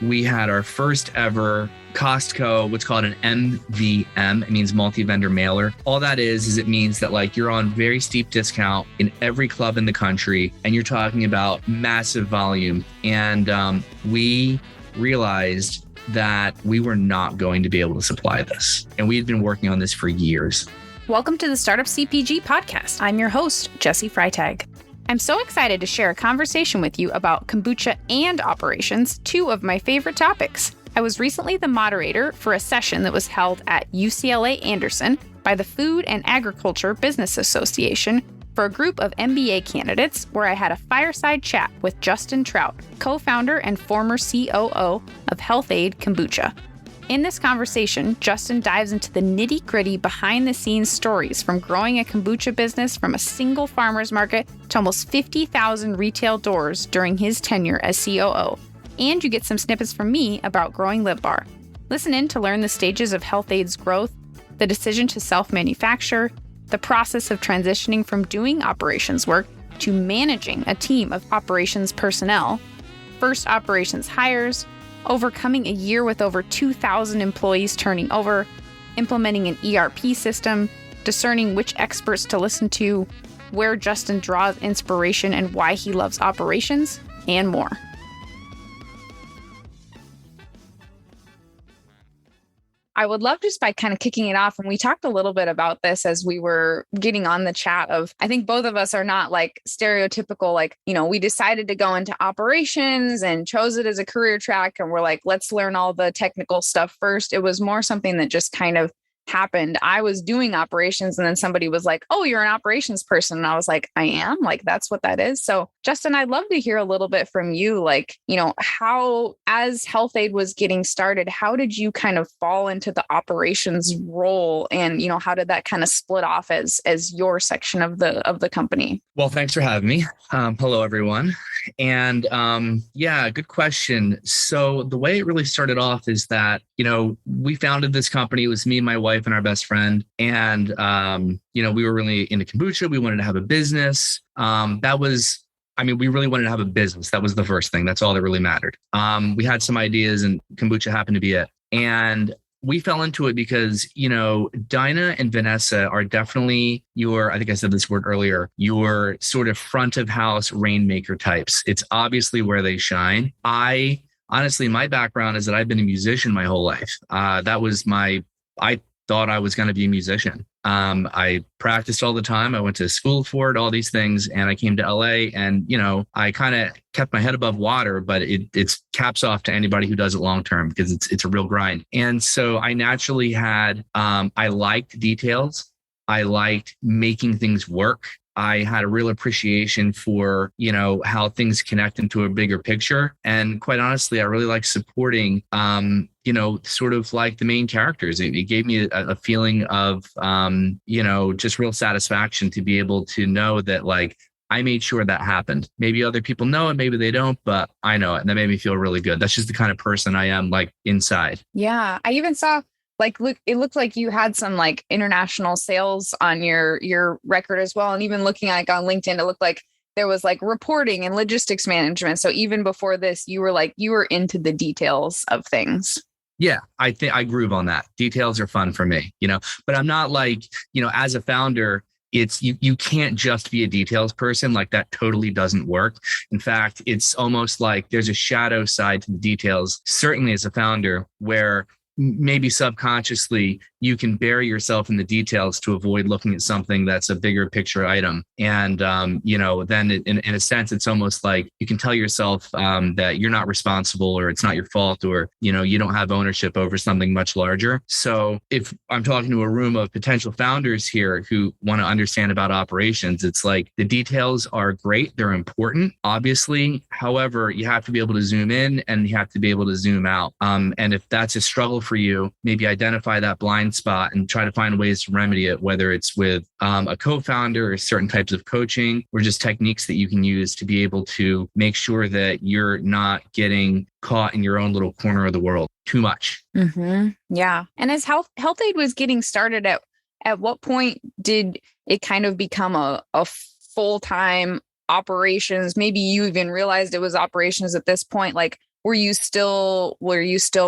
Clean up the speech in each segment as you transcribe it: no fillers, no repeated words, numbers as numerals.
we had our first ever Costco, what's called an MVM. It means multi-vendor mailer. All that is it means that like you're on very steep discount in every club in the country, and you're talking about massive volume. And we realized that we were not going to be able to supply this. And we had been working on this for years. Welcome to the Startup CPG podcast. I'm your host, Jessie Freitag. I'm so excited to share a conversation with you about kombucha and operations, two of my favorite topics. I was recently the moderator for a session that was held at UCLA Anderson by the Food and Agriculture Business Association for a group of MBA candidates, where I had a fireside chat with Justin Trout, co-founder and former COO of Health-Ade Kombucha. In this conversation, Justin dives into the nitty-gritty behind-the-scenes stories from growing a kombucha business from a single farmer's market to almost 50,000 retail doors during his tenure as COO. And you get some snippets from me about growing LivBar. Listen in to learn the stages of Health-Ade's growth, the decision to self-manufacture, the process of transitioning from doing operations work to managing a team of operations personnel, first operations hires, overcoming a year with over 2,000 employees turning over, implementing an ERP system, discerning which experts to listen to, where Justin draws inspiration and why he loves operations, and more. I would love just by kind of kicking it off. And we talked a little bit about this as we were getting on the chat of, I think both of us are not like stereotypical, like, we decided to go into operations and chose it as a career track. And we're like, let's learn all the technical stuff first. It was more something that just kind of happened. I was doing operations and then somebody was like, oh, you're an operations person. And I was like, I am, like, that's what that is. So Justin, I'd love to hear a little bit from you, like, how, as Health-Ade was getting started, how did you kind of fall into the operations role? And, how did that kind of split off as your section of the company? Well, thanks for having me. Hello, everyone. And yeah, good question. So the way it really started off is that, we founded this company. It was me and my wife and our best friend. And, we were really into kombucha. We wanted to have a business. We really wanted to have a business. That was the first thing. That's all that really mattered. We had some ideas and kombucha happened to be it. And we fell into it because, Dinah and Vanessa are definitely I think I said this word earlier, your sort of front of house rainmaker types. It's obviously where they shine. Honestly, my background is that I've been a musician my whole life. I thought I was going to be a musician. I practiced all the time. I went to school for it, all these things. And I came to LA and, I kind of kept my head above water, but it's caps off to anybody who does it long-term because it's a real grind. And so I naturally I liked details. I liked making things work. I had a real appreciation for, how things connect into a bigger picture. And quite honestly, I really like supporting, sort of like the main characters. It gave me a feeling of, just real satisfaction to be able to know that like, I made sure that happened. Maybe other people know it, maybe they don't, but I know it. And that made me feel really good. That's just the kind of person I am, like inside. Yeah. I even saw it looked like you had some like international sales on your record as well. And even looking like on LinkedIn, it looked like there was like reporting and logistics management. So even before this, you were into the details of things. Yeah, I think I groove on that. Details are fun for me, but I'm not like, as a founder, it's you can't just be a details person. Like that totally doesn't work. In fact, it's almost like there's a shadow side to the details, certainly as a founder, where maybe subconsciously you can bury yourself in the details to avoid looking at something that's a bigger picture item. And, then in a sense, it's almost like you can tell yourself that you're not responsible or it's not your fault or, you don't have ownership over something much larger. So if I'm talking to a room of potential founders here who want to understand about operations, it's like the details are great. They're important, obviously. However, you have to be able to zoom in and you have to be able to zoom out. And if that's a struggle for you, maybe identify that blind spot and try to find ways to remedy it, whether it's with a co-founder or certain types of coaching or just techniques that you can use to be able to make sure that you're not getting caught in your own little corner of the world too much. Mm-hmm. Yeah. And as Health-Ade was getting started, at what point did it kind of become a full-time operations? Maybe you even realized it was operations at this point. Like, were you still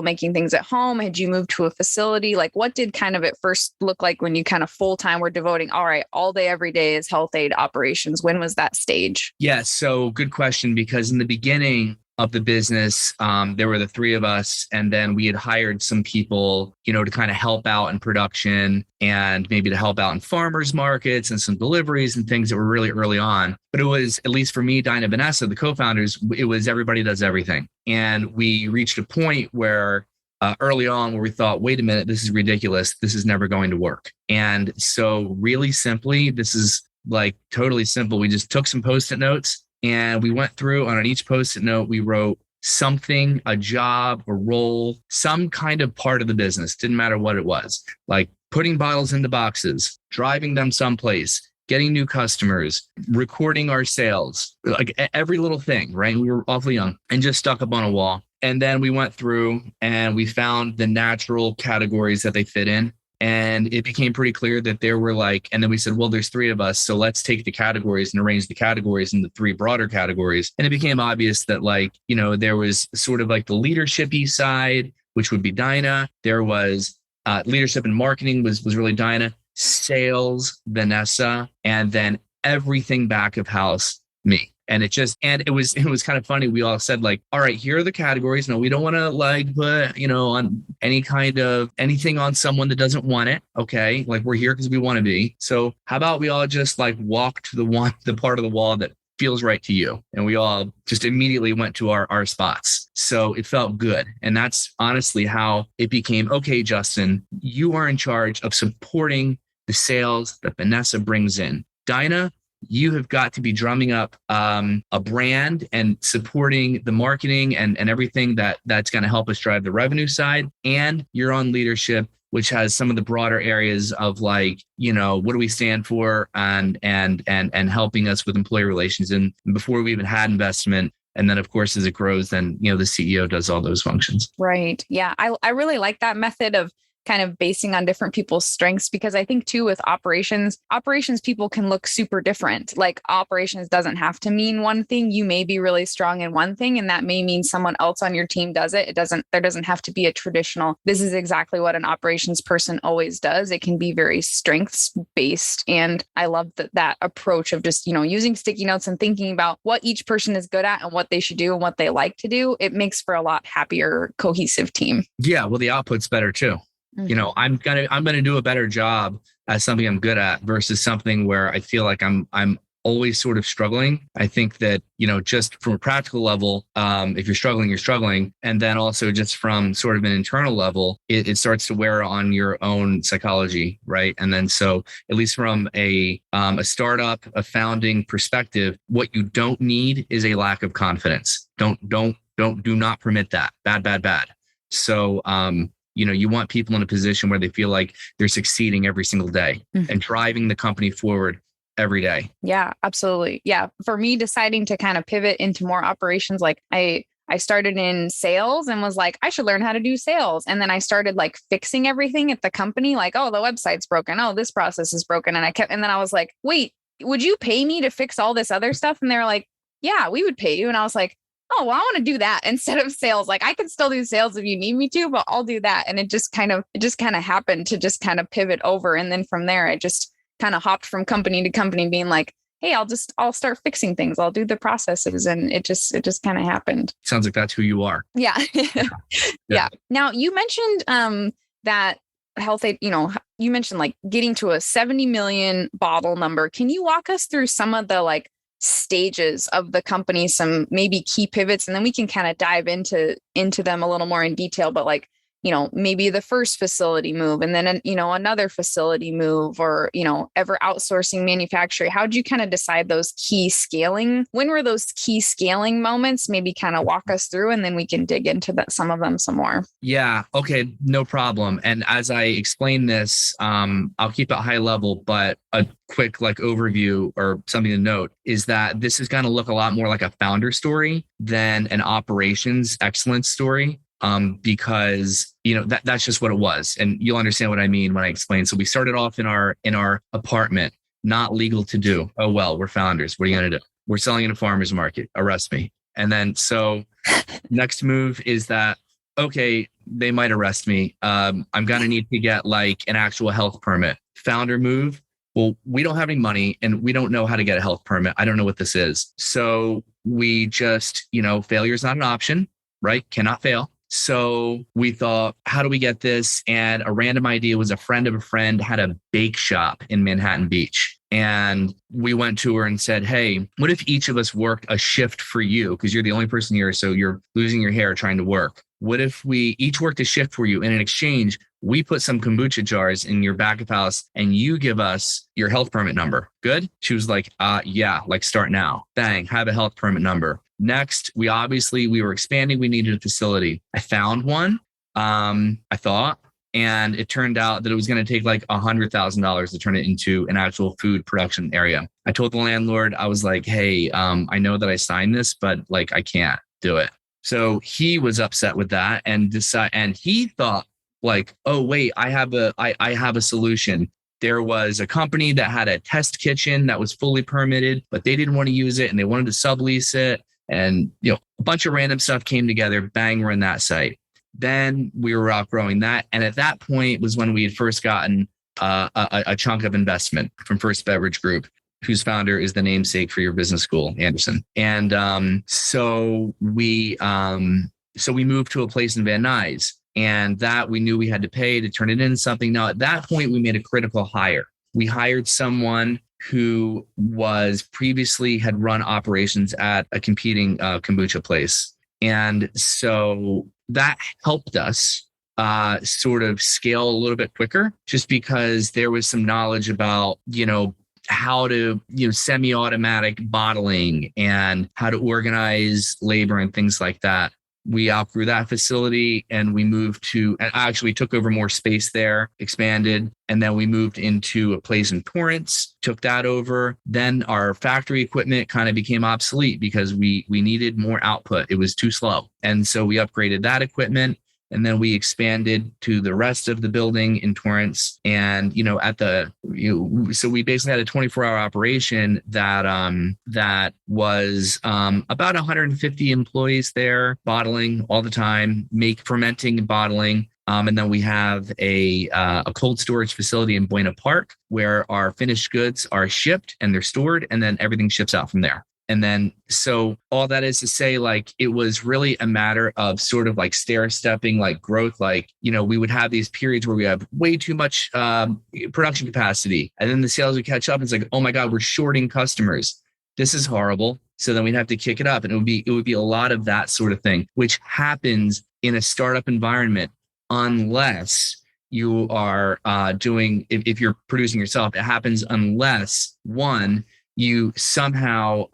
making things at home? Had you moved to a facility? Like, what did kind of at first look like when you kind of full-time were devoting, all right, all day, every day is Health-Ade operations? When was that stage? Yeah. So good question, because in the beginning of the business, there were the three of us, and then we had hired some people, to kind of help out in production and maybe to help out in farmers markets and some deliveries and things that were really early on. But it was, at least for me, Dinah, Vanessa, the co-founders, it was everybody does everything. And we reached a point where early on where we thought, wait a minute, this is ridiculous. This is never going to work. And so really simply, this is like totally simple. We just took some Post-it notes and we went through, and on each Post-it note, we wrote something, a job, a role, some kind of part of the business. Didn't matter what it was, like putting bottles into boxes, driving them someplace, getting new customers, recording our sales, like every little thing, right? We were awfully young and just stuck up on a wall. And then we went through and we found the natural categories that they fit in. And it became pretty clear that there were and then we said, well, there's three of us. So let's take the categories and arrange the categories into three broader categories. And it became obvious that there was sort of like the leadership-y side, which would be Dinah. There was leadership and marketing was really Dinah, sales, Vanessa, and then everything back of house, me. And it was kind of funny. We all said all right, here are the categories. No, we don't want to put, on anything on someone that doesn't want it. Okay. We're here because we want to be. So how about we all just walk to the part of the wall that feels right to you. And we all just immediately went to our spots. So it felt good. And that's honestly how it became, okay, Justin, you are in charge of supporting the sales that Vanessa brings in. Dinah, you have got to be drumming up a brand and supporting the marketing and everything that's going to help us drive the revenue side. And you're on leadership, which has some of the broader areas of what do we stand for and helping us with employee relations. And before we even had investment. And then, of course, as it grows, then, the CEO does all those functions. Right. Yeah. I really like that method of kind of basing on different people's strengths, because I think too with operations people can look super different. Like operations doesn't have to mean one thing. You may be really strong in one thing and that may mean someone else on your team does it. There doesn't have to be a traditional, this is exactly what an operations person always does. It can be very strengths based. And I love that approach of just, using sticky notes and thinking about what each person is good at and what they should do and what they like to do. It makes for a lot happier, cohesive team. Yeah. Well, the output's better too. Mm-hmm. I'm gonna do a better job at something I'm good at versus something where I feel like I'm always sort of struggling. I think that, just from a practical level, if you're struggling, you're struggling. And then also just from sort of an internal level, it starts to wear on your own psychology, right? And then so at least from a startup, a founding perspective, what you don't need is a lack of confidence. Do not permit that. Bad. So, you want people in a position where they feel like they're succeeding every single day and driving the company forward every day. Yeah, absolutely. Yeah. For me, deciding to kind of pivot into more operations, I started in sales and was like, I should learn how to do sales. And then I started fixing everything at the company. Oh, the website's broken. Oh, this process is broken. And then I was like, wait, would you pay me to fix all this other stuff? And they were like, yeah, we would pay you. And I was like, oh, well, I want to do that instead of sales. I can still do sales if you need me to, but I'll do that. And it just kind of happened to just kind of pivot over. And then from there, I just kind of hopped from company to company being like, hey, I'll start fixing things. I'll do the processes. And it just kind of happened. Sounds like that's who you are. Yeah. Yeah. Now you mentioned that Health-Ade, you mentioned getting to a 70 million bottle number. Can you walk us through some of the stages of the company, some maybe key pivots, and then we can kind of dive into them a little more in detail, but maybe the first facility move and then, another facility move or, ever outsourcing manufacturing. How did you kind of decide those key scaling? When were those key scaling moments? Maybe kind of walk us through and then we can dig into some of them some more. Yeah. Okay. No problem. And as I explain this, I'll keep it high level, but a quick overview or something to note is that this is going to look a lot more like a founder story than an operations excellence story. Because that's just what it was, and you'll understand what I mean when I explain. So we started off in our apartment, not legal to do. Oh well, we're founders. What are you gonna do? We're selling in a farmer's market. Arrest me. And then so next move is that, okay, they might arrest me. I'm going to need to get like an actual health permit. Founder move. Well, we don't have any money and we don't know how to get a health permit. I don't know what this is. So we just, failure is not an option, right? Cannot fail. So we thought, how do we get this? And a random idea was a friend of a friend had a bake shop in Manhattan Beach. And we went to her and said, hey, what if each of us worked a shift for you? Because you're the only person here. So you're losing your hair trying to work. What if we each worked a shift for you? And in exchange, we put some kombucha jars in your back of house and you give us your health permit number. Good? She was like, yeah, like start now. Bang, have a health permit number. Next, we were expanding. We needed a facility. I found one, I thought, and it turned out that it was going to take like $100,000 to turn it into an actual food production area. I told the landlord, I was like, hey, I know that I signed this, but like, I can't do it. So he was upset with that and he thought like, oh, wait, I have a solution. There was a company that had a test kitchen that was fully permitted, but they didn't want to use it and they wanted to sublease it. And, a bunch of random stuff came together. Bang, we're in that site. Then we were outgrowing that. And at that point was when we had first gotten a chunk of investment from First Beverage Group, whose founder is the namesake for your business school, Anderson. And so we moved to a place in Van Nuys, and that we knew we had to pay to turn it into something. Now, at that point, we made a critical hire. We hired someone who previously had run operations at a competing kombucha place. And so that helped us sort of scale a little bit quicker, just because there was some knowledge about, how to, semi-automatic bottling and how to organize labor and things like that. We outgrew that facility and we moved to, and actually took over more space there, expanded. And then we moved into a place in Torrance, took that over. Then our factory equipment kind of became obsolete because we needed more output. It was too slow. And so we upgraded that equipment. And then we expanded to the rest of the building in Torrance. And, so we basically had a 24-hour operation that was about 150 employees there, bottling all the time, fermenting and bottling. And then we have a cold storage facility in Buena Park where our finished goods are shipped and they're stored, and then everything ships out from there. And then, so all that is to say, like, it was really a matter of sort of like stair-stepping, like growth. Like, we would have these periods where we have way too much production capacity. And then the sales would catch up. It's like, oh my God, we're shorting customers. This is horrible. So then we'd have to kick it up. And it would be a lot of that sort of thing, which happens in a startup environment, unless you are if you're producing yourself, it happens unless one, you somehow,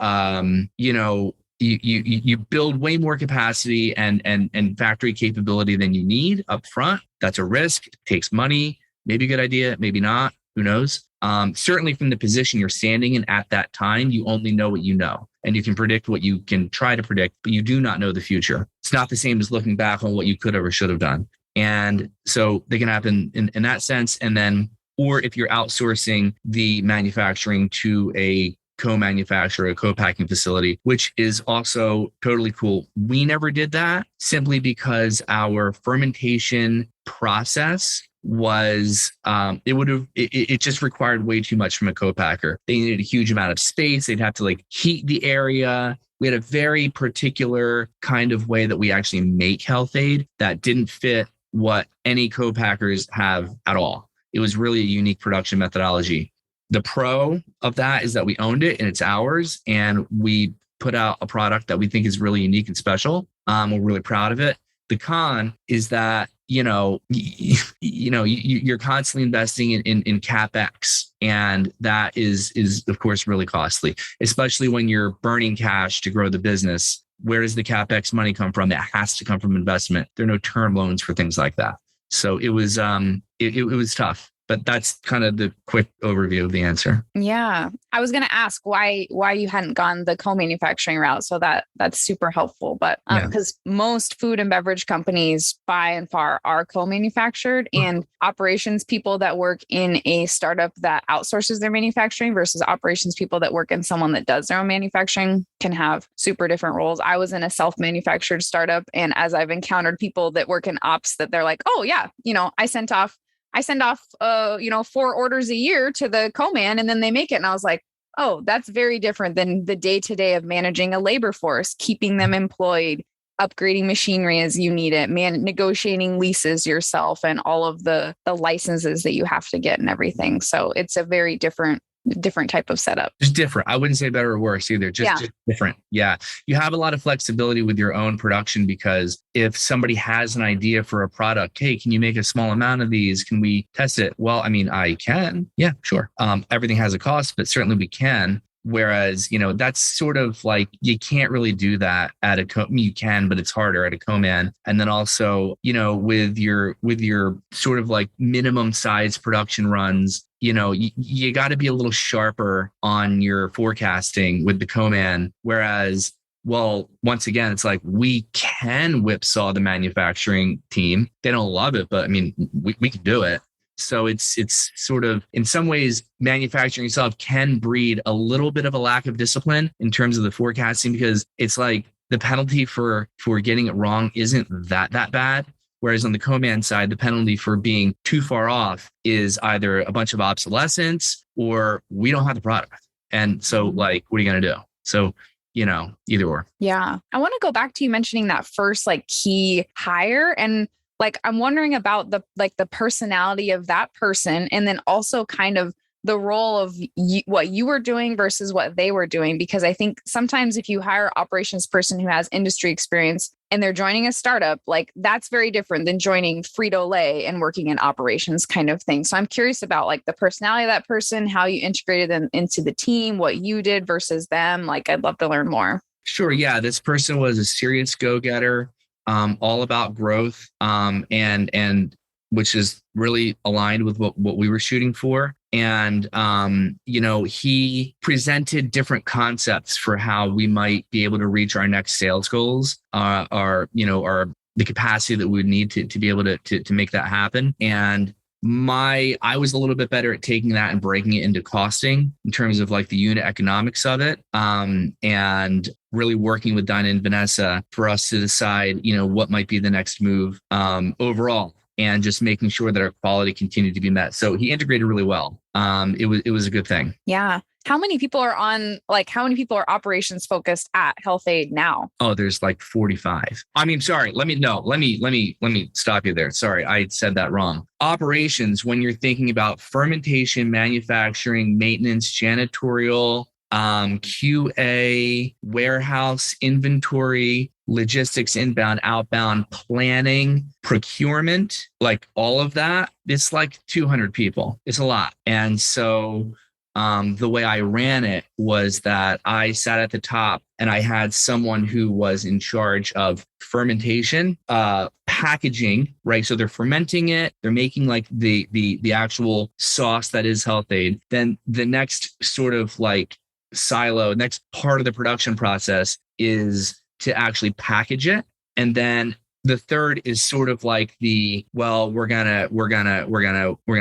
you build way more capacity and factory capability than you need up front. That's a risk. It takes money. Maybe a good idea, maybe not. Who knows? Certainly from the position you're standing in at that time, you only know what you know. And you can predict what you can try to predict, but you do not know the future. It's not the same as looking back on what you could have or should have done. And so they can happen in that sense. And then, or if you're outsourcing the manufacturing to a co-manufacturer, a co-packing facility, which is also totally cool. We never did that simply because our fermentation process was, it just required way too much from a co-packer. They needed a huge amount of space. They'd have to like heat the area. We had a very particular kind of way that we actually make Health-Ade that didn't fit what any co-packers have at all. It was really a unique production methodology. The pro of that is that we owned it and it's ours, and we put out a product that we think is really unique and special. We're really proud of it. The con is that, you're constantly investing in CapEx, and that is of course really costly, especially when you're burning cash to grow the business. Where does the CapEx money come from? It has to come from investment. There are no term loans for things like that. So it was it was tough. but that's kind of the quick overview of the answer. Yeah. I was going to ask why you hadn't gone the co-manufacturing route. So that's super helpful. But because most food and beverage companies by and far are co-manufactured, and operations people that work in a startup that outsources their manufacturing versus operations people that work in someone that does their own manufacturing can have super different roles. I was in a self-manufactured startup, and as I've encountered people that work in ops, that they're like, oh yeah, I send off 4 orders a year to the co-man and then they make it. And I was like, oh, that's very different than the day-to-day of managing a labor force, keeping them employed, upgrading machinery as you need it, negotiating leases yourself and all of the licenses that you have to get and everything. So it's a very different type of setup. Just different. I wouldn't say better or worse either. Just different. Yeah. You have a lot of flexibility with your own production, because if somebody has an idea for a product, hey, can you make a small amount of these? Can we test it? Well, I mean, I can. Yeah, sure. Everything has a cost, but certainly we can. Whereas, that's sort of like, you can't really do that at you can, but it's harder at a co-man. And then also, with your sort of like minimum size production runs, you got to be a little sharper on your forecasting with the co-man. Whereas, well, once again, it's like, we can whipsaw the manufacturing team. They don't love it, but I mean, we can do it. So it's sort of, in some ways, manufacturing itself can breed a little bit of a lack of discipline in terms of the forecasting, because it's like the penalty for getting it wrong isn't that bad. Whereas on the co-man side, the penalty for being too far off is either a bunch of obsolescence or we don't have the product. And so like, what are you going to do? So, either or. Yeah. I want to go back to you mentioning that first like key hire, and like, I'm wondering about the personality of that person, and then also kind of the role of what you were doing versus what they were doing. Because I think sometimes if you hire an operations person who has industry experience and they're joining a startup, like that's very different than joining Frito-Lay and working in operations kind of thing. So I'm curious about like the personality of that person, how you integrated them into the team, what you did versus them. Like, I'd love to learn more. Sure. Yeah. This person was a serious go-getter. All about growth, and which is really aligned with what we were shooting for. And, he presented different concepts for how we might be able to reach our next sales goals, the capacity that we would need to be able to make that happen. And I was a little bit better at taking that and breaking it into costing in terms of like the unit economics of it. And really working with Dinah and Vanessa for us to decide, what might be the next move overall, and just making sure that our quality continued to be met. So he integrated really well. It was a good thing. Yeah. How many people are operations focused at Health-Ade now? Oh, there's like 45. I mean, sorry, let me stop you there. Sorry, I said that wrong. Operations, when you're thinking about fermentation, manufacturing, maintenance, janitorial, QA, warehouse, inventory, logistics, inbound, outbound, planning, procurement, like all of that, it's like 200 people. It's a lot. And so the way I ran it was that I sat at the top and I had someone who was in charge of fermentation, packaging, right? So they're fermenting it. They're making like the actual sauce that is Health-Ade. Then the next sort of like next part of the production process is to actually package it. And then the third is sort of like we're gonna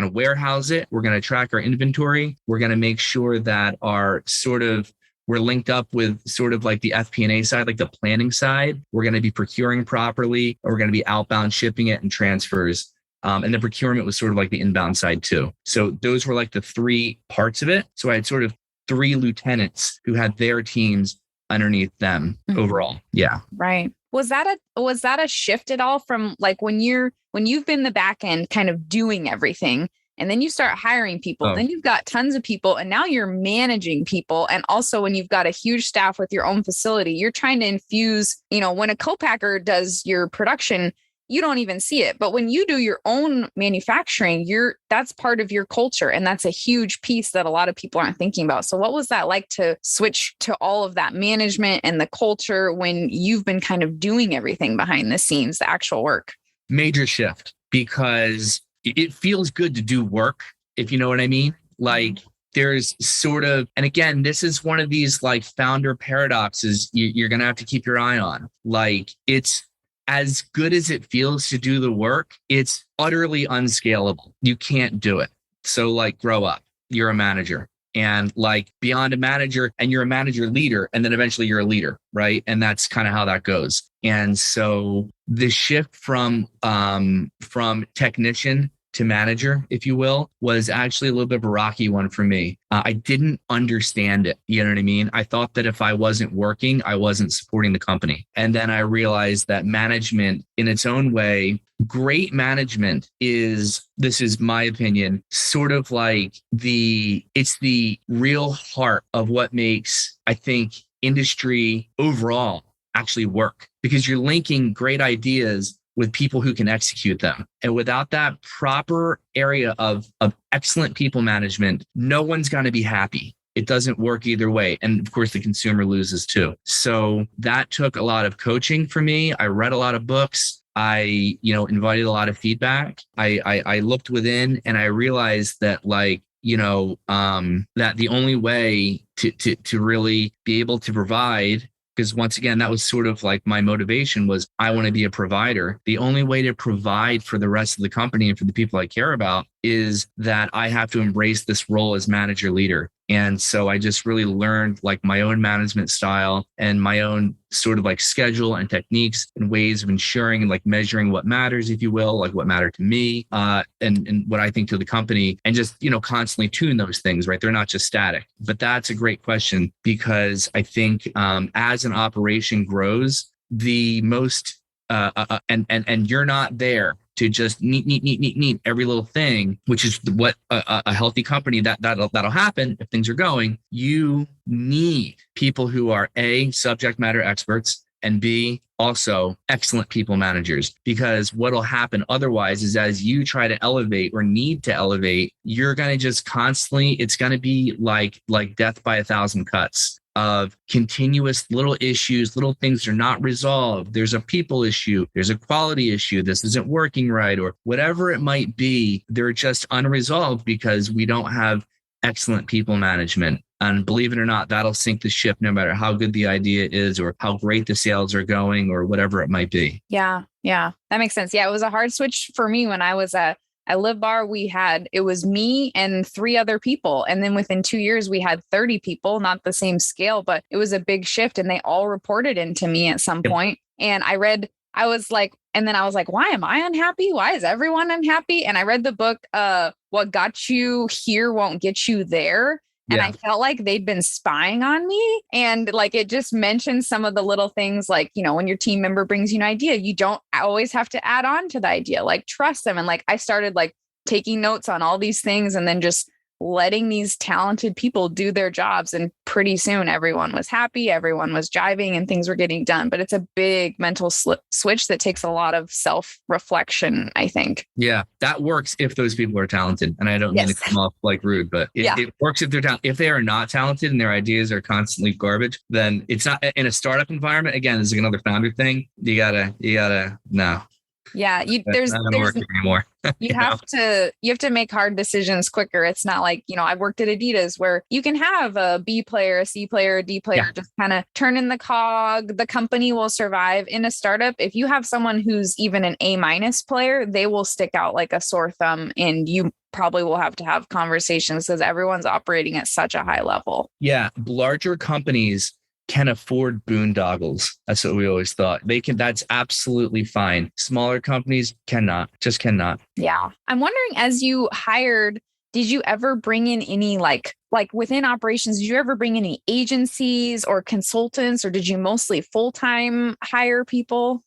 warehouse it. We're gonna track our inventory. We're gonna make sure that we're linked up with sort of like the FP&A side, like the planning side. We're gonna be procuring properly. We're gonna be outbound shipping it and transfers. And the procurement was sort of like the inbound side too. So those were like the 3 parts of it. So I had sort of 3 lieutenants who had their teams underneath them overall. Yeah. Right. Was that a shift at all from like when you've been the back end kind of doing everything, and then you start hiring people, then you've got tons of people, and now you're managing people. And also when you've got a huge staff with your own facility, you're trying to infuse, when a co-packer does your production, you don't even see it. But when you do your own manufacturing, that's part of your culture. And that's a huge piece that a lot of people aren't thinking about. So what was that like to switch to all of that management and the culture when you've been kind of doing everything behind the scenes, the actual work? Major shift, because it feels good to do work. if you know what I mean. Like there's sort of, and again, this is one of these like founder paradoxes you're going to have to keep your eye on. Like it's as good as it feels to do the work, it's utterly unscalable. You can't do it. So like grow up, you're a manager. And like beyond a manager, and you're a manager leader, and then eventually you're a leader, right? And that's kind of how that goes. And so the shift from technician to manager, if you will, was actually a little bit of a rocky one for me. I didn't understand it. You know what I mean? I thought that if I wasn't working, I wasn't supporting the company. And then I realized that management in its own way, great management is, this is my opinion, sort of like it's the real heart of what makes, I think, industry overall actually work, because you're linking great ideas with people who can execute them. And without that proper area of excellent people management, no one's going to be happy. It doesn't work either way. And of course, the consumer loses too. So that took a lot of coaching for me. I read a lot of books. I, invited a lot of feedback. I looked within and I realized that that the only way to really be able to provide, because once again, that was sort of like my motivation was I want to be a provider. The only way to provide for the rest of the company and for the people I care about is that I have to embrace this role as manager leader. And so I just really learned like my own management style and my own sort of like schedule and techniques and ways of ensuring and like measuring what matters, if you will, like what mattered to me and what I think to the company, and just, constantly tune those things, right? They're not just static. But that's a great question, because I think as an operation grows, the most and you're not there to just neat every little thing, which is what a healthy company that'll happen if things are going. You need people who are A, subject matter experts, and B, also excellent people managers, because what'll happen otherwise is as you try to elevate or need to elevate, you're going to just constantly, it's going to be like death by a thousand cuts of continuous little issues, little things are not resolved. There's a people issue. There's a quality issue. This isn't working right, or whatever it might be. They're just unresolved because we don't have excellent people management. And believe it or not, that'll sink the ship no matter how good the idea is or how great the sales are going or whatever it might be. Yeah. That makes sense. Yeah. It was a hard switch for me when I was at LivBar. It was me and 3 other people. And then within 2 years, we had 30 people, not the same scale, but it was a big shift and they all reported into me at some point. And I was like, why am I unhappy? Why is everyone unhappy? And I read the book, What Got You Here Won't Get You There. And I felt like they'd been spying on me. And like, it just mentioned some of the little things like, when your team member brings you an idea, you don't always have to add on to the idea, like trust them. And like, I started like taking notes on all these things and then just letting these talented people do their jobs. And pretty soon everyone was happy, everyone was jiving and things were getting done. But it's a big mental switch that takes a lot of self-reflection, I think. Yeah, that works if those people are talented. And I don't mean to come off like rude, but it works if they're talented. If they are not talented and their ideas are constantly garbage, then it's not in a startup environment. Again, this is another founder thing. You gotta no. Yeah, there's work anymore. You have to make hard decisions quicker. It's not like, I worked at Adidas where you can have a B player, a C player, a D player, just kind of turn in the cog. The company will survive. In a startup, if you have someone who's even an A- player, they will stick out like a sore thumb, and you probably will have to have conversations because everyone's operating at such a high level. Yeah, larger companies can afford boondoggles. That's what we always thought. They can, that's absolutely fine. Smaller companies cannot. Yeah. I'm wondering, as you hired, did you ever bring in any like within operations, did you ever bring any agencies or consultants, or did you mostly full-time hire people?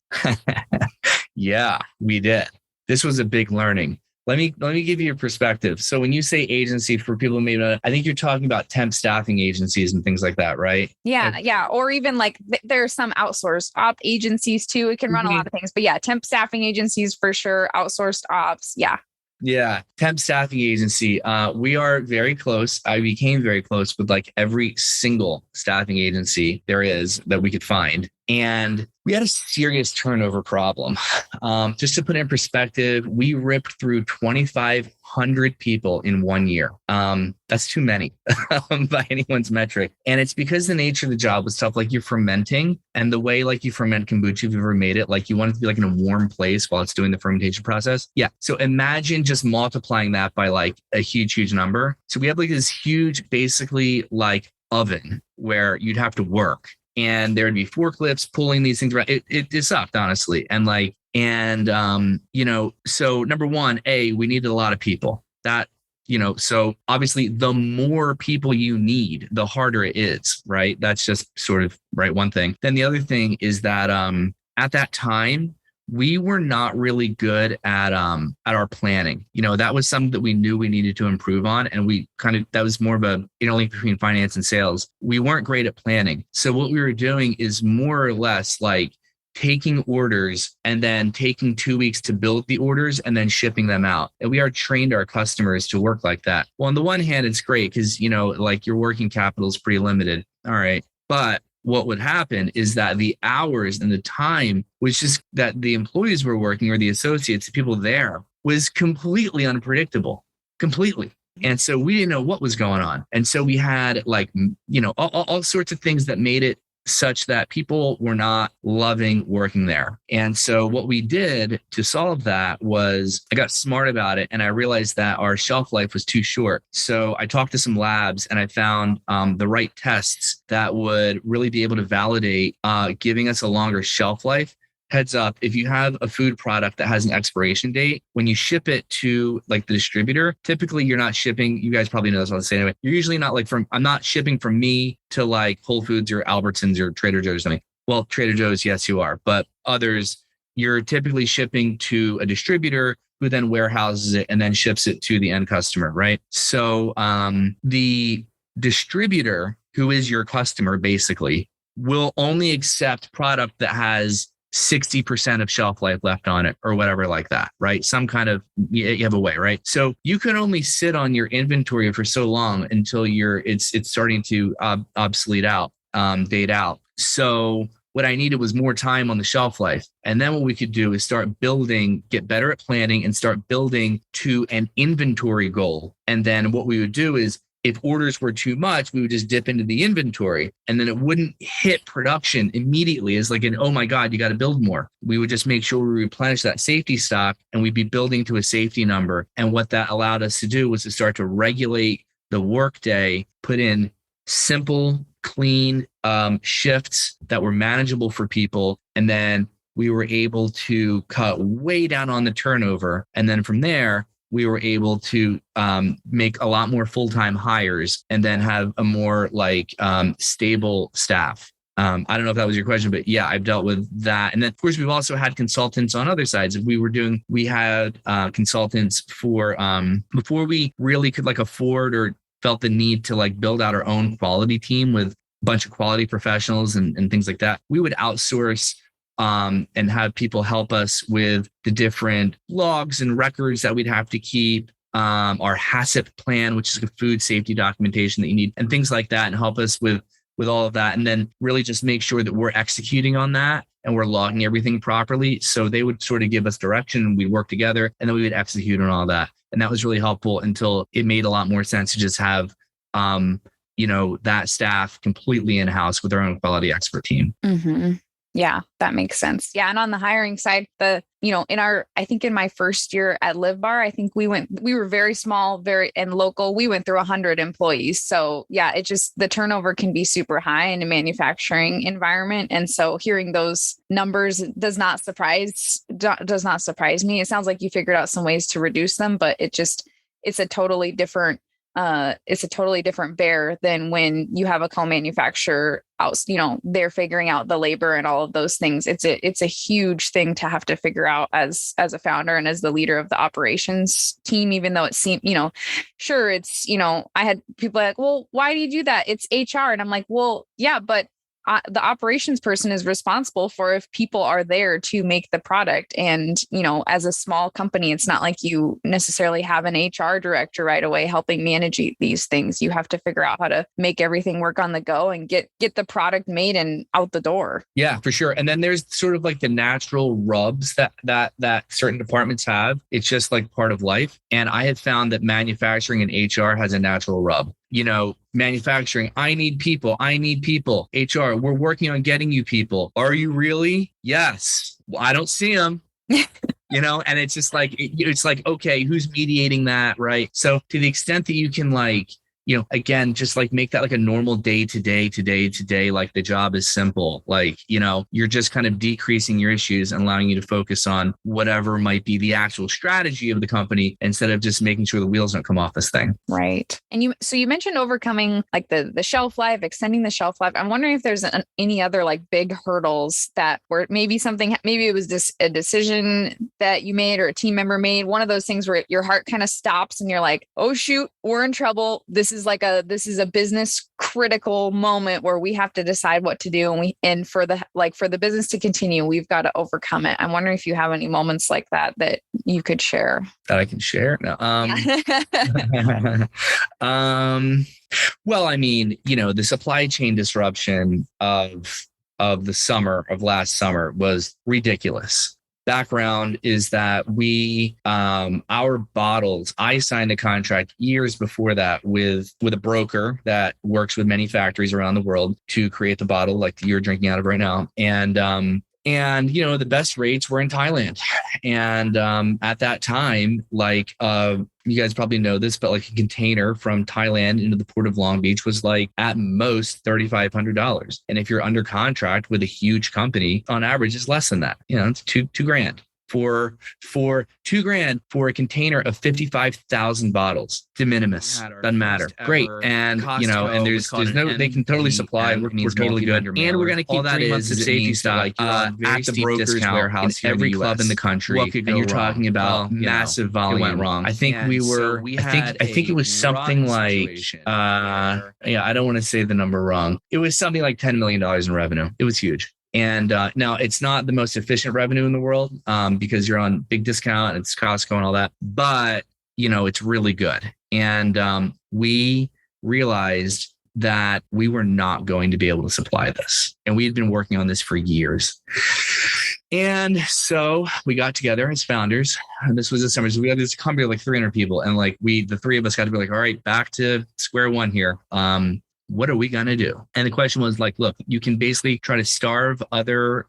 Yeah, we did. This was a big learning. Let me give you a perspective. So when you say agency, for people who may not, I think you're talking about temp staffing agencies and things like that, right? Yeah. Or even like there are some outsourced op agencies too. It can run a lot of things, but yeah, temp staffing agencies for sure. Outsourced ops. Yeah. Yeah. Temp staffing agency. We are very close. I became very close with like every single staffing agency there is that we could find. And we had a serious turnover problem. Just to put it in perspective, we ripped through 2,500 100 people in 1 year. That's too many by anyone's metric. And it's because the nature of the job was tough. Like you're fermenting, and the way like you ferment kombucha, if you've ever made it, like you want it to be like in a warm place while it's doing the fermentation process. Yeah. So imagine just multiplying that by like a huge number. So we have like this huge, basically like oven where you'd have to work, and there'd be forklifts pulling these things around. It sucked, honestly. So number one, we needed a lot of people. So obviously the more people you need, the harder it is, right? That's just sort of right. One thing. Then the other thing is that at that time, we were not really good at our planning. That was something that we knew we needed to improve on. And that was more of a interlink between finance and sales. We weren't great at planning. So what we were doing is more or less like taking orders and then taking 2 weeks to build the orders and then shipping them out. And we are trained our customers to work like that. Well, on the one hand, it's great because, like your working capital is pretty limited. All right. But what would happen is that the hours and the time, which is that the employees were working or the associates, the people there, was completely unpredictable, completely. And so we didn't know what was going on. And so we had all sorts of things that made it such that people were not loving working there. And so what we did to solve that was I got smart about it, and I realized that our shelf life was too short. So I talked to some labs, and I found the right tests that would really be able to validate giving us a longer shelf life. Heads up, if you have a food product that has an expiration date, when you ship it to like the distributor, typically you're not shipping, you guys probably know this, I'll say anyway, you're usually not like I'm not shipping from me to like Whole Foods or Albertsons or Trader Joe's or something. Well, Trader Joe's, yes, you are. But others, you're typically shipping to a distributor who then warehouses it and then ships it to the end customer, right? So the distributor, who is your customer basically, will only accept product that has 60% of shelf life left on it or whatever like that, right? Some kind of, you have a way, right? So you can only sit on your inventory for so long until it's starting to obsolete out, date out. So what I needed was more time on the shelf life. And then what we could do is start building, get better at planning and start building to an inventory goal. And then what we would do is if orders were too much, we would just dip into the inventory, and then it wouldn't hit production immediately as like oh my God, you got to build more. We would just make sure we replenish that safety stock, and we'd be building to a safety number. And what that allowed us to do was to start to regulate the workday, put in simple, clean shifts that were manageable for people. And then we were able to cut way down on the turnover. And then from there, we were able to make a lot more full-time hires and then have a more stable staff. I don't know if that was your question, but yeah, I've dealt with that. And then of course, we've also had consultants on other sides. We had consultants for, before we really could afford or felt the need to build out our own quality team with a bunch of quality professionals and things like that. We would outsource and have people help us with the different logs and records that we'd have to keep, our HACCP plan, which is a food safety documentation that you need, and things like that, and help us with all of that. And then really just make sure that we're executing on that and we're logging everything properly. So they would sort of give us direction and we'd work together, and then we would execute on all that. And that was really helpful until it made a lot more sense to just have, that staff completely in-house with our own quality expert team. Mm-hmm. Yeah, that makes sense. Yeah. And on the hiring side, I think in my first year at LivBar, I think we were very small, and local. We went through 100 employees. So yeah, the turnover can be super high in a manufacturing environment. And so hearing those numbers does not surprise me. It sounds like you figured out some ways to reduce them, but it's a totally different bear than when you have a co-manufacturer out, they're figuring out the labor and all of those things. It's a huge thing to have to figure out as a founder and as the leader of the operations team, even though it seemed, sure, it's, I had people like, well, why do you do that? It's HR. And I'm like, well, yeah, but the operations person is responsible for if people are there to make the product. And, as a small company, it's not like you necessarily have an HR director right away helping manage these things. You have to figure out how to make everything work on the go and get the product made and out the door. Yeah, for sure. And then there's sort of like the natural rubs that certain departments have. It's just like part of life. And I have found that manufacturing and HR has a natural rub. Manufacturing, I need people. HR, we're working on getting you people. Are you really? Yes. Well, I don't see them. And it's just like, it's like, okay, who's mediating that? Right. So to the extent that you can again, just like make that like a normal day to day, like the job is simple. Like, you're just kind of decreasing your issues and allowing you to focus on whatever might be the actual strategy of the company instead of just making sure the wheels don't come off this thing. Right. And you mentioned overcoming like the shelf life, extending the shelf life. I'm wondering if there's any other like big hurdles that were maybe it was just a decision that you made or a team member made. One of those things where your heart kind of stops and you're like, oh shoot, we're in trouble. This is a business critical moment where we have to decide what to do. And for the business to continue, we've got to overcome it. I'm wondering if you have any moments like that you could share. That I can share? No. Well, the supply chain disruption of the summer of last summer was ridiculous. Background is that our bottles, I signed a contract years before that with a broker that works with many factories around the world to create the bottle like you're drinking out of right now. And the best rates were in Thailand. And at that time, you guys probably know this, but like a container from Thailand into the port of Long Beach was like at most $3,500. And if you're under contract with a huge company, on average, it's less than that. It's $2,000 for $2,000 for a container of 55,000 bottles. De minimis. Doesn't matter. Great. And and there's no, they can totally supply. We're totally good. And we're going to keep 3 months of safety stock at the broker's warehouse in every club in the country. And you're talking about massive volume. It went wrong. I think I think it was something like I don't want to say the number wrong. It was something like $10 million in revenue. It was huge. And now it's not the most efficient revenue in the world because you're on big discount, it's Costco and all that, but it's really good. And we realized that we were not going to be able to supply this. And we had been working on this for years. And so we got together as founders. And this was the summer. So we had this company of like 300 people. And the 3 of us got to be like, all right, back to square one here. What are we going to do? And the question was like, look, you can basically try to starve other,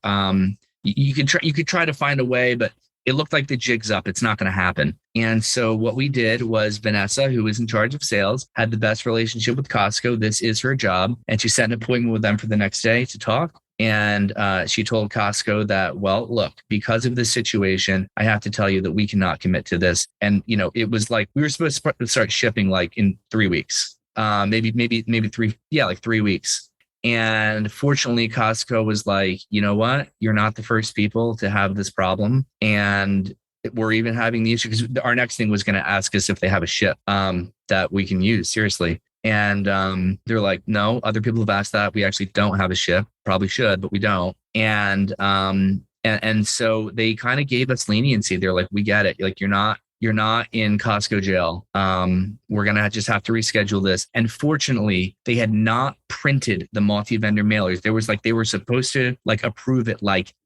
you could try to find a way, but it looked like the jig's up. It's not going to happen. And so what we did was Vanessa, who was in charge of sales, had the best relationship with Costco. This is her job. And she set an appointment with them for the next day to talk. And she told Costco that, well, look, because of this situation, I have to tell you that we cannot commit to this. And, it was like we were supposed to start shipping like in 3 weeks. Maybe 3, like 3 weeks. And fortunately, Costco was like, you know what? You're not the first people to have this problem. And we're even having the issue because our next thing was going to ask us if they have a ship that we can use. Seriously. And they're like, no, other people have asked that. We actually don't have a ship. Probably should, but we don't. And so they kind of gave us leniency. They're like, we get it. Like, you're not in Costco jail. We're going to just have to reschedule this. And fortunately, they had not printed the multi-vendor mailers. They were supposed to approve it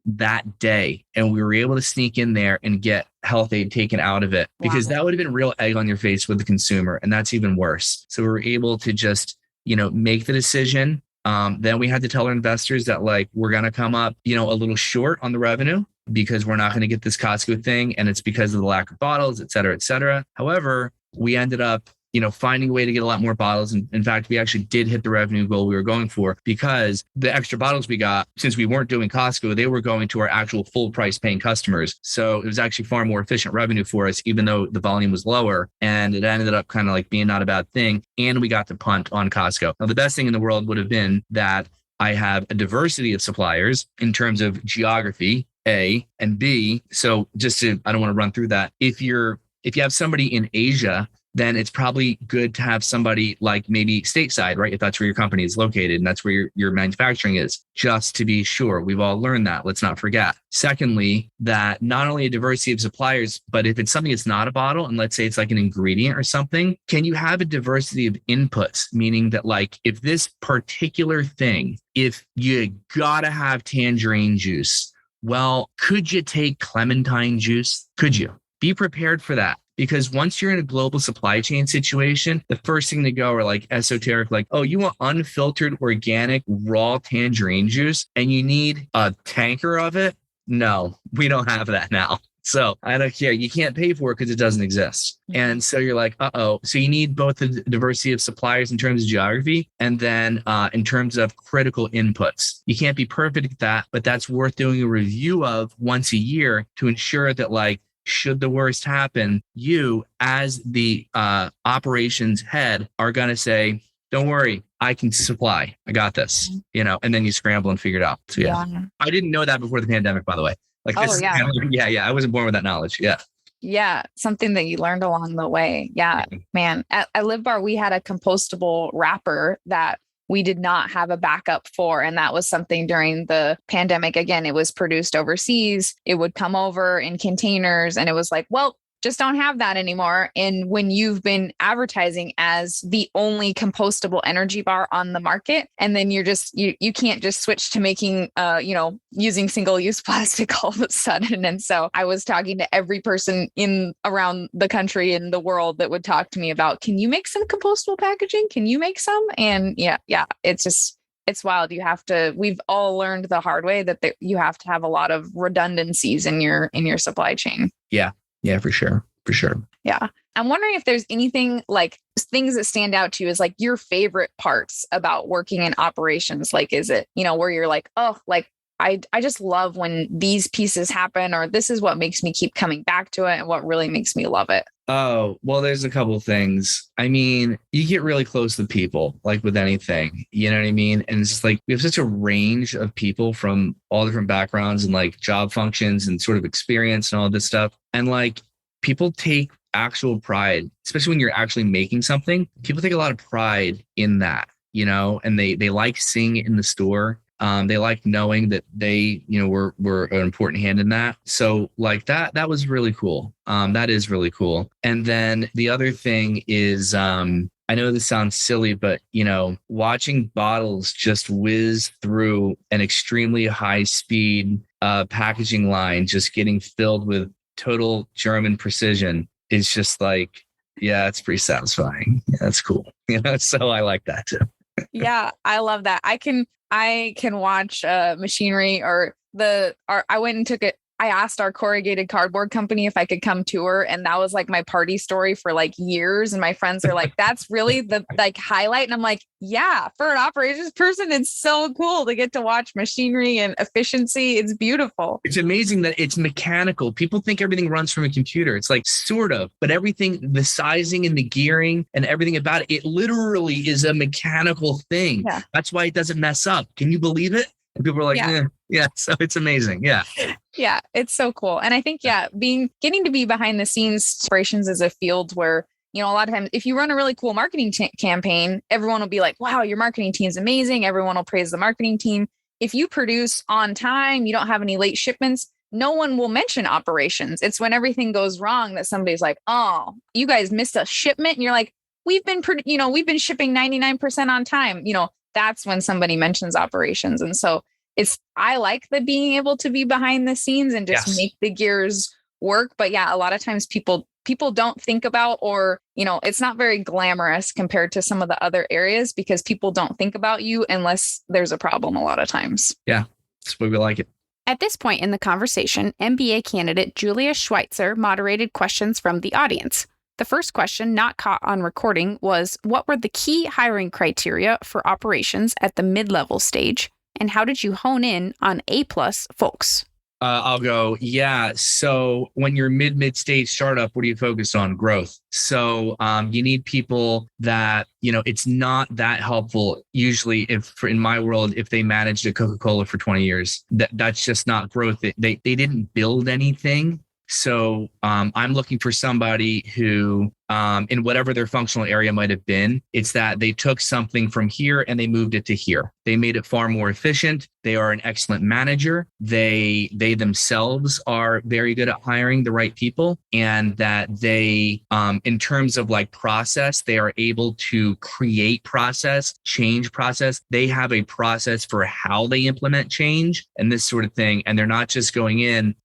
that day. And we were able to sneak in there and get Health-Ade taken out of it because that would have been real egg on your face with the consumer. And that's even worse. So we were able to just, make the decision. Then we had to tell our investors that we're going to come up, a little short on the revenue, because we're not going to get this Costco thing. And it's because of the lack of bottles, et cetera, et cetera. However, we ended up, finding a way to get a lot more bottles. And in fact, we actually did hit the revenue goal we were going for because the extra bottles we got, since we weren't doing Costco, they were going to our actual full price paying customers. So it was actually far more efficient revenue for us, even though the volume was lower. And it ended up kind of being not a bad thing. And we got to punt on Costco. Now, the best thing in the world would have been that I have a diversity of suppliers in terms of geography, A, and B. So I don't want to run through that. If you have somebody in Asia then it's probably good to have somebody like maybe stateside, right? If that's where your company is located and that's where your manufacturing is, just to be sure. We've all learned that. Let's not forget. Secondly, that not only a diversity of suppliers, but if it's something that's not a bottle, and let's say it's like an ingredient or something, can you have a diversity of inputs? Meaning that like, if this particular thing, if you gotta have tangerine juice, well, could you take clementine juice? Could you? Be prepared for that. Because once you're in a global supply chain situation, the first thing to go are like esoteric, like, oh, you want unfiltered, organic, raw tangerine juice and you need a tanker of it? No, we don't have that now. So I don't care. You can't pay for it because it doesn't exist. And so you're like, uh-oh. So you need both the diversity of suppliers in terms of geography and then in terms of critical inputs. You can't be perfect at that, but that's worth doing a review of once a year to ensure that like, should the worst happen, you as the operations head are going to say, don't worry, I can supply. I got this, and then you scramble and figure it out. So yeah. I didn't know that before the pandemic, by the way. Like, I wasn't born with that knowledge. Yeah. Yeah. Something that you learned along the way. Yeah, man. At LivBar, we had a compostable wrapper that we did not have a backup for. And that was something during the pandemic. Again, it was produced overseas. It would come over in containers and it was like, well, just don't have that anymore. And when you've been advertising as the only compostable energy bar on the market, and then you're just, you can't just switch to making, using single-use plastic all of a sudden. And so I was talking to every person around the country and the world that would talk to me about, can you make some compostable packaging? Can you make some? And yeah, it's wild. We've all learned the hard way that you have to have a lot of redundancies in your supply chain. Yeah, for sure. Yeah. I'm wondering if there's anything like things that stand out to you as like your favorite parts about working in operations. Like, is it, where you're like, oh, like I just love when these pieces happen, or this is what makes me keep coming back to it and what really makes me love it. Oh, well, there's a couple of things. I mean, you get really close to people, like with anything, you know what I mean? And it's just like, we have such a range of people from all different backgrounds and like job functions and sort of experience and all this stuff. And like, people take actual pride, especially when you're actually making something. People take a lot of pride in that, and they like seeing it in the store. They like knowing that they, were an important hand in that. So like that was really cool. That is really cool. And then the other thing is, I know this sounds silly, but watching bottles just whiz through an extremely high speed packaging line, just getting filled with total German precision is just like, yeah, it's pretty satisfying. Yeah, that's cool. So I like that too. Yeah, I love that. I can watch machinery I went and took it. I asked our corrugated cardboard company if I could come tour. And that was like my party story for like years. And my friends are like, that's really the like highlight. And I'm like, yeah, for an operations person, it's so cool to get to watch machinery and efficiency. It's beautiful. It's amazing that it's mechanical. People think everything runs from a computer. It's like sort of, but everything, the sizing and the gearing and everything about it, it literally is a mechanical thing. Yeah. That's why it doesn't mess up. Can you believe it? And people are like, yeah. So it's amazing. Yeah. Yeah. It's so cool. And I think, getting to be behind the scenes operations is a field where, a lot of times if you run a really cool marketing campaign, everyone will be like, wow, your marketing team is amazing. Everyone will praise the marketing team. If you produce on time, you don't have any late shipments, no one will mention operations. It's when everything goes wrong that somebody's like, oh, you guys missed a shipment. And you're like, we've been shipping 99% on time. That's when somebody mentions operations. And so I like the being able to be behind the scenes and just make the gears work. But yeah, a lot of times people don't think about, or, it's not very glamorous compared to some of the other areas because people don't think about you unless there's a problem a lot of times. Yeah, that's why we like it. At this point in the conversation, MBA candidate Julia Schweitzer moderated questions from the audience. The first question, not caught on recording, was what were the key hiring criteria for operations at the mid-level stage? And how did you hone in on A+ folks? I'll go. Yeah. So when you're mid-stage startup, what are you focused on? Growth. So you need people that, it's not that helpful. Usually in my world, if they managed a Coca-Cola for 20 years, that's just not growth. They didn't build anything. So I'm looking for somebody who in whatever their functional area might have been. It's that they took something from here and they moved it to here. They made it far more efficient. They are an excellent manager. They themselves are very good at hiring the right people, and that they, in terms of like process, they are able to create process, change process. They have a process for how they implement change and this sort of thing. And they're not just going in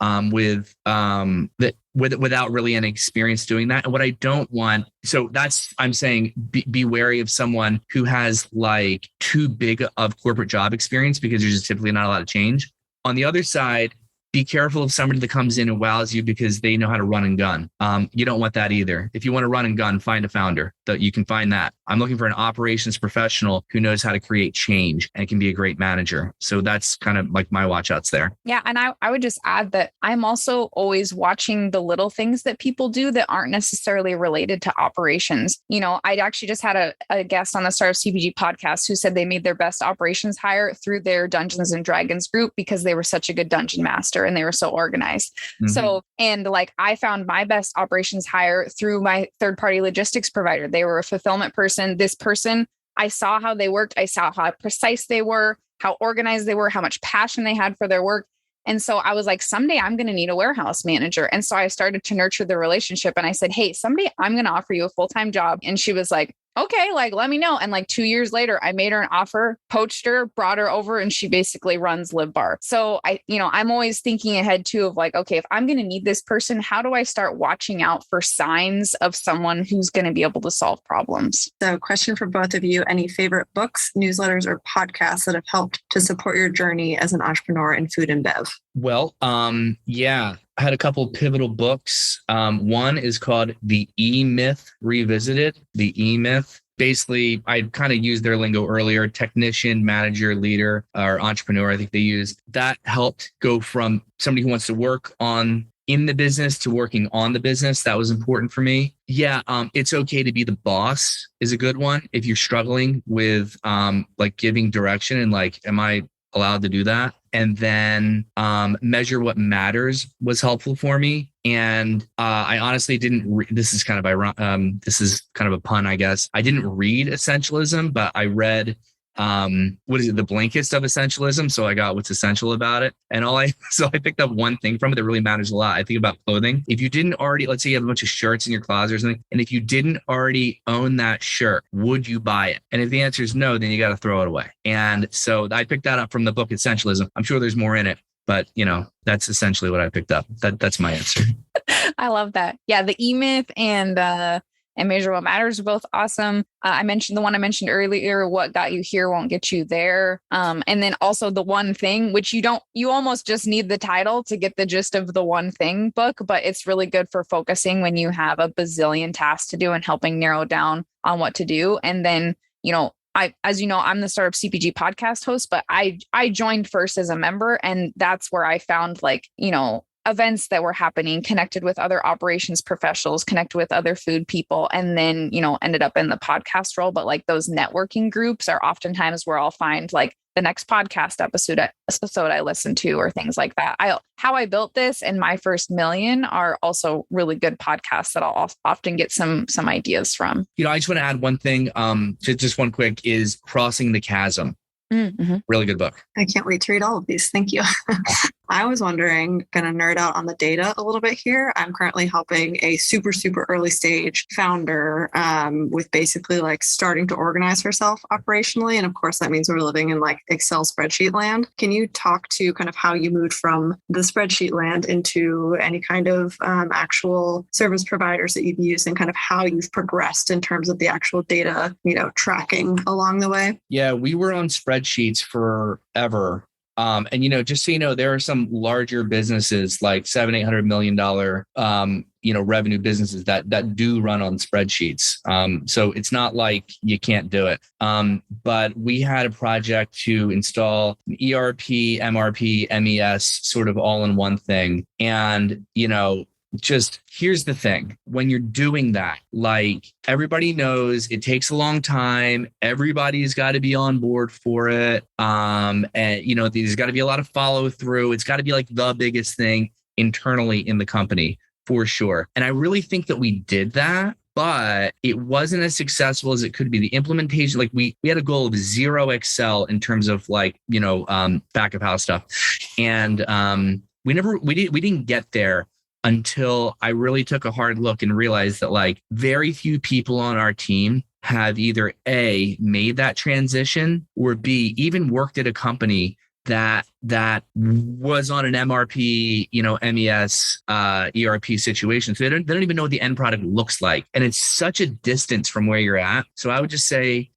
without really any experience doing that. And what I don't want, so that's, I'm saying, be wary of someone who has like too big of corporate job experience, because there's just typically not a lot of change. On the other side, be careful of somebody that comes in and wows you because they know how to run and gun. You don't want that either. If you want to run and gun, find a founder that you can find that. I'm looking for an operations professional who knows how to create change and can be a great manager. So that's kind of like my watch outs there. Yeah. And I would just add that I'm also always watching the little things that people do that aren't necessarily related to operations. You know, I actually just had a guest on the Startup CPG podcast who said they made their best operations hire through their Dungeons and Dragons group because they were such a good dungeon master and they were so organized. Mm-hmm. So, and like I found my best operations hire through my third-party logistics provider. They were a fulfillment person. This person, I saw how they worked. I saw how precise they were, how organized they were, how much passion they had for their work. And so I was like, someday I'm going to need a warehouse manager. And so I started to nurture the relationship. And I said, hey, someday I'm going to offer you a full-time job. And she was like, okay, like, let me know. And like 2 years later, I made her an offer, poached her, brought her over, and she basically runs LivBar. So I'm always thinking ahead too of like, okay, if I'm going to need this person, how do I start watching out for signs of someone who's going to be able to solve problems? So question for both of you, any favorite books, newsletters, or podcasts that have helped to support your journey as an entrepreneur in food and bev? Well, yeah. I had a couple of pivotal books. One is called The E-Myth Revisited. The E-Myth. Basically, I kind of used their lingo earlier, technician, manager, leader, or entrepreneur, I think they use. That helped go from somebody who wants to work in the business to working on the business. That was important for me. Yeah, it's okay to be the boss is a good one. If you're struggling with like giving direction and like, am I allowed to do that? And then Measure What Matters was helpful for me. And I honestly didn't this is kind of a pun, I guess. I didn't read Essentialism, but I read The Blinkist of Essentialism. So I got what's essential about it. And so I picked up one thing from it that really matters a lot. I think about clothing. If you didn't already, let's say you have a bunch of shirts in your closet or something, and if you didn't already own that shirt, would you buy it? And if the answer is no, then you got to throw it away. And so I picked that up from the book Essentialism. I'm sure there's more in it, but that's essentially what I picked up. That's my answer. I love that. Yeah. The E-Myth and Measure What Matters are both awesome. I mentioned the one I mentioned earlier, What Got You Here Won't Get You There. And then also The One Thing, which you almost just need the title to get the gist of the One Thing book, but it's really good for focusing when you have a bazillion tasks to do and helping narrow down on what to do. And then, as you know, I'm the Startup CPG podcast host, but I joined first as a member, and that's where I found events that were happening, connected with other operations professionals, connected with other food people, and then, ended up in the podcast role. But like those networking groups are oftentimes where I'll find like the next podcast episode I listen to or things like that. How I Built This and My First Million are also really good podcasts that I'll often get some ideas from. I just want to add one thing, just one quick, is Crossing the Chasm. Mm-hmm. Really good book. I can't wait to read all of these. Thank you. I was wondering, going to nerd out on the data a little bit here. I'm currently helping a super, super early stage founder with basically like starting to organize herself operationally. And of course, that means we're living in like Excel spreadsheet land. Can you talk to kind of how you moved from the spreadsheet land into any kind of actual service providers that you've used and kind of how you've progressed in terms of the actual data, tracking along the way? Yeah, we were on spreadsheets forever. And, just so there are some larger businesses like $700-800 million, revenue businesses that do run on spreadsheets. So it's not like you can't do it. But we had a project to install an ERP, MRP, MES, sort of all in one thing. And, just here's the thing. When you're doing that, like everybody knows it takes a long time. Everybody's got to be on board for it. And, there's got to be a lot of follow through. It's got to be like the biggest thing internally in the company for sure. And I really think that we did that. but it wasn't as successful as it could be. The implementation, like we had a goal of 0 Excel in terms of like, back of house stuff. And we didn't get there until I really took a hard look and realized that like very few people on our team have either A, made that transition, or B, even worked at a company that was on an MRP, MES, ERP situation. So they don't even know what the end product looks like. And it's such a distance from where you're at. So I would just say,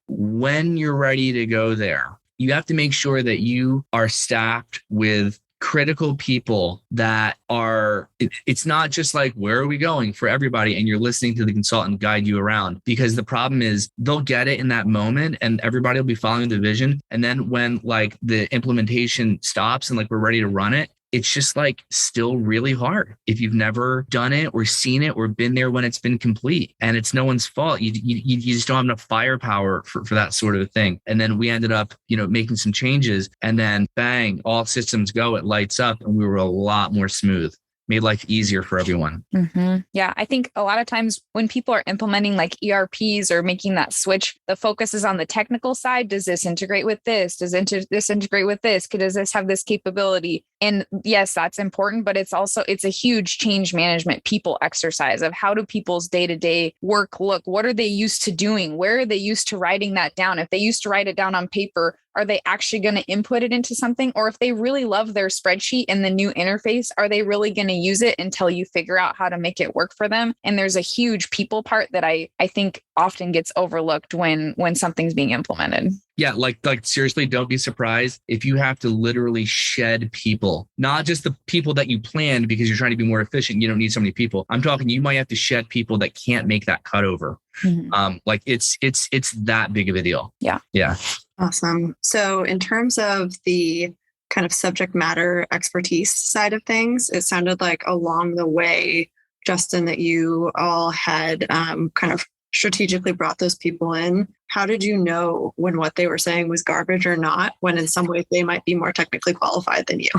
when you're ready to go there, you have to make sure that you are staffed with critical people that are, it's not just like, where are we going for everybody? And you're listening to the consultant guide you around, because the problem is they'll get it in that moment and everybody will be following the vision. And then when like the implementation stops and like we're ready to run it, it's just like still really hard if you've never done it or seen it or been there when it's been complete. And it's no one's fault. You just don't have enough firepower for that sort of a thing. And then we ended up, making some changes, and then bang, all systems go, it lights up, and we were a lot more smooth. Made life easier for everyone. Mm-hmm. Yeah. I think a lot of times when people are implementing like ERPs or making that switch, the focus is on the technical side. Does this integrate with this? Does this integrate with this? Does this have this capability? And yes, that's important, but it's a huge change management people exercise of how do people's day-to-day work look? What are they used to doing? Where are they used to writing that down? If they used to write it down on paper, are they actually going to input it into something? Or if they really love their spreadsheet and the new interface, are they really going to use it until you figure out how to make it work for them? And there's a huge people part that I think often gets overlooked when something's being implemented. Yeah, like seriously, don't be surprised if you have to literally shed people, not just the people that you planned because you're trying to be more efficient. You don't need so many people. I'm talking, you might have to shed people that can't make that cutover. Mm-hmm. Like it's that big of a deal. Yeah. Yeah. Awesome. So in terms of the kind of subject matter expertise side of things, it sounded like along the way, Justin, that you all had kind of strategically brought those people in. How did you know when what they were saying was garbage or not, when in some ways they might be more technically qualified than you?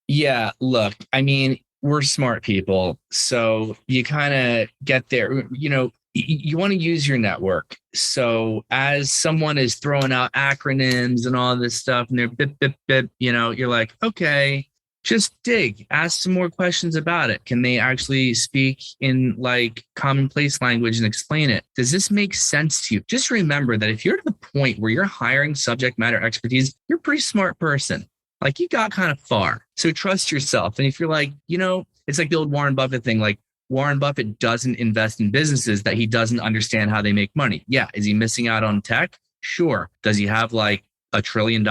Yeah, look, I mean, we're smart people. So you kind of get there, you want to use your network. So as someone is throwing out acronyms and all this stuff and they're bip, bip, bip, you're like, okay, just dig, ask some more questions about it. Can they actually speak in like commonplace language and explain it? Does this make sense to you? Just remember that if you're to the point where you're hiring subject matter expertise, you're a pretty smart person. Like you got kind of far. So trust yourself. And if you're like, it's like the old Warren Buffett thing, like Warren Buffett doesn't invest in businesses that he doesn't understand how they make money. Yeah. Is he missing out on tech? Sure. Does he have like $1 trillion?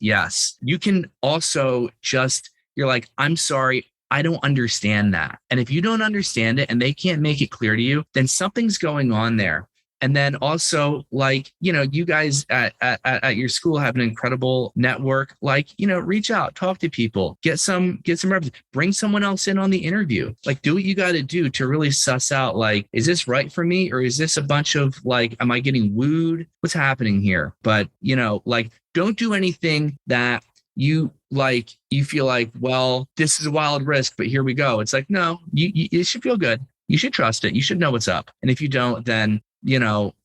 Yes. You can also you're like, I'm sorry, I don't understand that. And if you don't understand it and they can't make it clear to you, then something's going on there. And then also like, you guys at your school have an incredible network, like, reach out, talk to people, get some reps, bring someone else in on the interview, like do what you got to do to really suss out, like, is this right for me? Or is this a bunch of like, am I getting wooed? What's happening here? But, like, don't do anything that you feel like, well, this is a wild risk, but here we go. It's like, no, you should feel good. You should trust it. You should know what's up. And if you don't, then,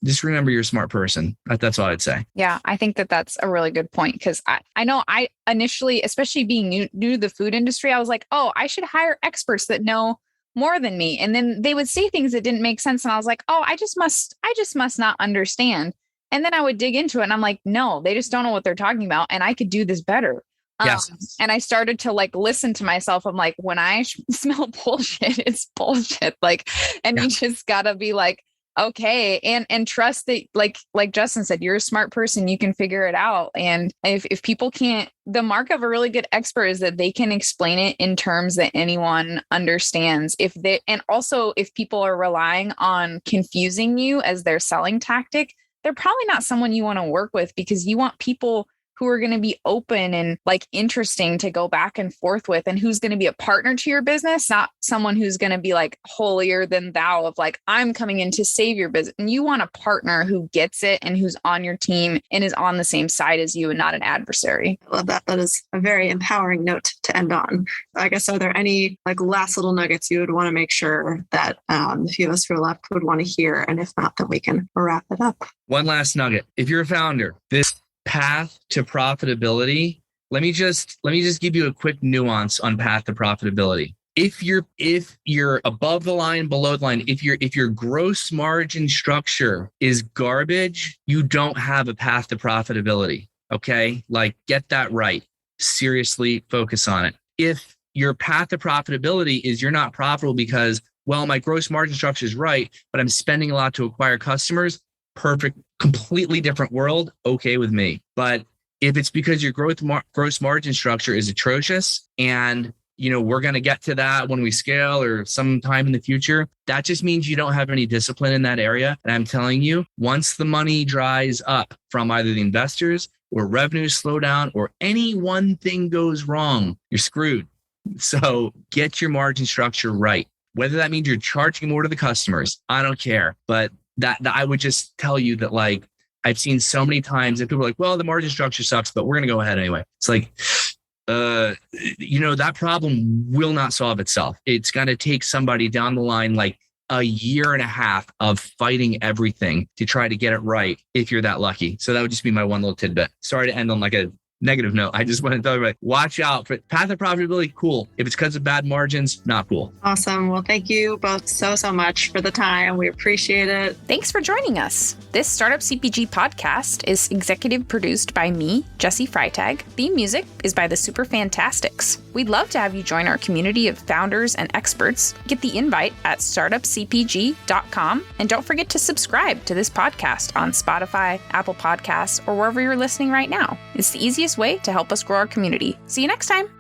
just remember you're a smart person. That's all I'd say. Yeah, I think that's a really good point, because I know I initially, especially being new to the food industry, I was like, oh, I should hire experts that know more than me. And then they would say things that didn't make sense. And I was like, oh, I just must not understand. And then I would dig into it and I'm like, no, they just don't know what they're talking about. And I could do this better. Yes. And I started to like listen to myself. I'm like, when I smell bullshit, it's bullshit. Like, and you just gotta be like, okay. And trust that, like Justin said, you're a smart person, you can figure it out. And if people can't, the mark of a really good expert is that they can explain it in terms that anyone understands. And also if people are relying on confusing you as their selling tactic, they're probably not someone you want to work with, because you want people who are going to be open and like interesting to go back and forth with, and who's going to be a partner to your business, not someone who's going to be like holier than thou of like, I'm coming in to save your business. And you want a partner who gets it and who's on your team and is on the same side as you and not an adversary. I love that. That is a very empowering note to end on. I guess, are there any like last little nuggets you would want to make sure that the few of us who are left would want to hear? And if not, then we can wrap it up. One last nugget. If you're a founder, this path to profitability, let me just give you a quick nuance on path to profitability. If you're above the line, below the line, if your gross margin structure is garbage, you don't have a path to profitability. Okay? Like, get that right. Seriously, focus on it. If your path to profitability is you're not profitable because, well, my gross margin structure is right, but I'm spending a lot to acquire customers, perfect, completely different world, okay with me. But if it's because your gross margin structure is atrocious and we're going to get to that when we scale or sometime in the future, that just means you don't have any discipline in that area. And I'm telling you, once the money dries up from either the investors or revenues slow down or any one thing goes wrong, you're screwed. So get your margin structure right. Whether that means you're charging more to the customers, I don't care. But that I would just tell you that, like, I've seen so many times that people are like, well, the margin structure sucks, but we're going to go ahead anyway. It's like, that problem will not solve itself. It's going to take somebody down the line, like a year and a half of fighting everything to try to get it right if you're that lucky. So that would just be my one little tidbit. Sorry to end on like a negative note. I just want to tell everybody, watch out for path of profitability. Cool. If it's because of bad margins, not cool. Awesome. Well, thank you both so much for the time. We appreciate it. Thanks for joining us. This Startup CPG podcast is executive produced by me, Jessie Freitag. Theme music is by the Super Fantastics. We'd love to have you join our community of founders and experts. Get the invite at startupcpg.com. And don't forget to subscribe to this podcast on Spotify, Apple Podcasts, or wherever you're listening right now. It's the easiest way to help us grow our community. See you next time.